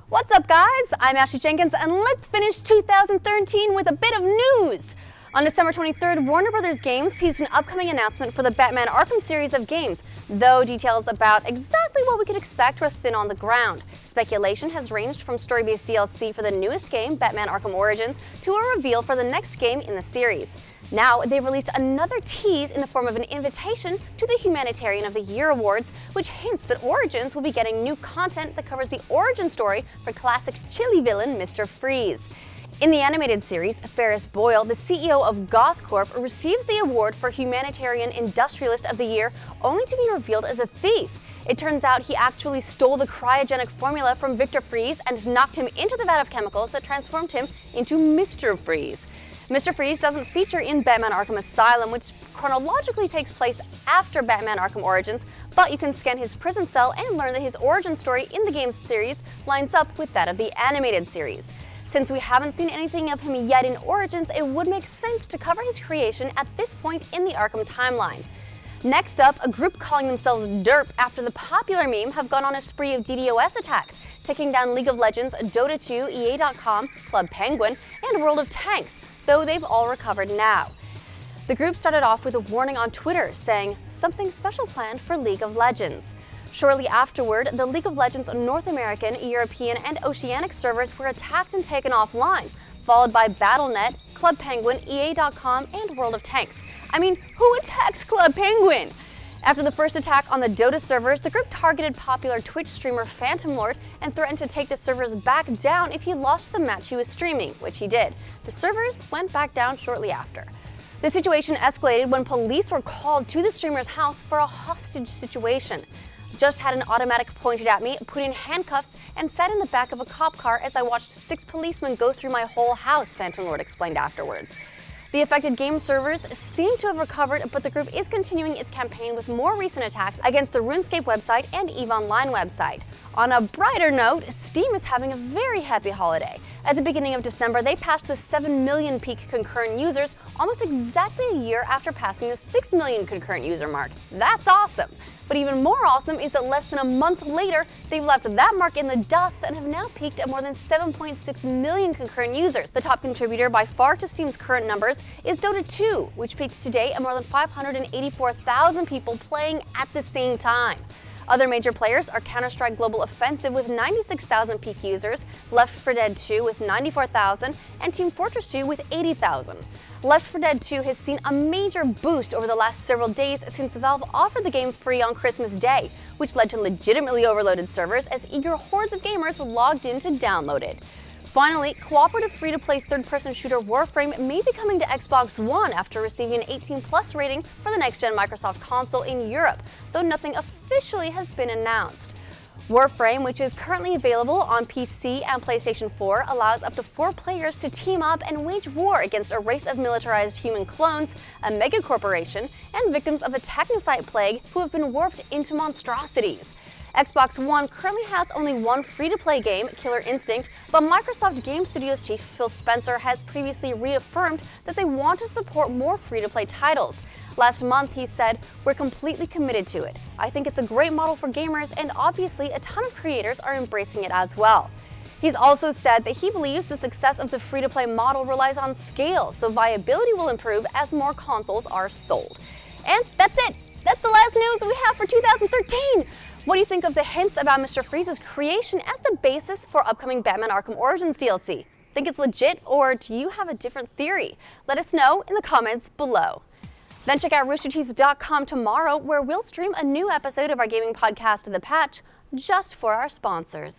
What's up, guys? I'm Ashley Jenkins, and let's finish 2013 with a bit of news. On December 23rd, Warner Bros. Games teased an upcoming announcement for the Batman Arkham series of games, though details about exactly what we could expect were thin on the ground. Speculation has ranged from story-based DLC for the newest game, Batman Arkham Origins, to a reveal for the next game in the series. Now, they've released another tease in the form of an invitation to the Humanitarian of the Year Awards, which hints that Origins will be getting new content that covers the origin story for classic chili villain Mr. Freeze. In the animated series, Ferris Boyle, the CEO of Goth Corp, receives the award for Humanitarian Industrialist of the Year, only to be revealed as a thief. It turns out he actually stole the cryogenic formula from Victor Freeze and knocked him into the vat of chemicals that transformed him into Mr. Freeze. Mr. Freeze doesn't feature in Batman Arkham Asylum, which chronologically takes place after Batman Arkham Origins, but you can scan his prison cell and learn that his origin story in the game's series lines up with that of the animated series. Since we haven't seen anything of him yet in Origins, it would make sense to cover his creation at this point in the Arkham timeline. Next up, a group calling themselves Derp after the popular meme have gone on a spree of DDoS attacks, taking down League of Legends, Dota 2, EA.com, Club Penguin, and World of Tanks, though they've all recovered now. The group started off with a warning on Twitter saying, "Something special planned for League of Legends." Shortly afterward, the League of Legends North American, European, and Oceanic servers were attacked and taken offline, followed by Battle.net, Club Penguin, EA.com, and World of Tanks. I mean, who attacks Club Penguin? After the first attack on the Dota servers, the group targeted popular Twitch streamer Phantom Lord and threatened to take the servers back down if he lost the match he was streaming, which he did. The servers went back down shortly after. The situation escalated when police were called to the streamer's house for a hostage situation. Just had an automatic pointed at me, put in handcuffs, and sat in the back of a cop car as I watched 6 policemen go through my whole house, Phantom Lord explained afterwards. The affected game servers seem to have recovered, but the group is continuing its campaign with more recent attacks against the RuneScape website and EVE Online website. On a brighter note, Steam is having a very happy holiday. At the beginning of December, they passed the 7 million peak concurrent users, almost exactly a year after passing the 6 million concurrent user mark. That's awesome! But even more awesome is that less than a month later, they've left that mark in the dust and have now peaked at more than 7.6 million concurrent users. The top contributor by far to Steam's current numbers is Dota 2, which peaked today at more than 584,000 people playing at the same time. Other major players are Counter-Strike Global Offensive with 96,000 peak users, Left 4 Dead 2 with 94,000, and Team Fortress 2 with 80,000. Left 4 Dead 2 has seen a major boost over the last several days since Valve offered the game free on Christmas Day, which led to legitimately overloaded servers as eager hordes of gamers logged in to download it. Finally, cooperative free-to-play third-person shooter Warframe may be coming to Xbox One after receiving an 18+ rating for the next-gen Microsoft console in Europe, though nothing officially has been announced. Warframe, which is currently available on PC and PlayStation 4, allows up to 4 players to team up and wage war against a race of militarized human clones, a megacorporation, and victims of a technocide plague who have been warped into monstrosities. Xbox One currently has only one free-to-play game, Killer Instinct, but Microsoft Game Studios chief Phil Spencer has previously reaffirmed that they want to support more free-to-play titles. Last month, he said, "We're completely committed to it. I think it's a great model for gamers, and obviously a ton of creators are embracing it as well." He's also said that he believes the success of the free-to-play model relies on scale, so viability will improve as more consoles are sold. And that's it! That's the last news we have for 2013! What do you think of the hints about Mr. Freeze's creation as the basis for upcoming Batman Arkham Origins DLC? Think it's legit, or do you have a different theory? Let us know in the comments below. Then check out roosterteeth.com tomorrow, where we'll stream a new episode of our gaming podcast, The Patch, just for our sponsors.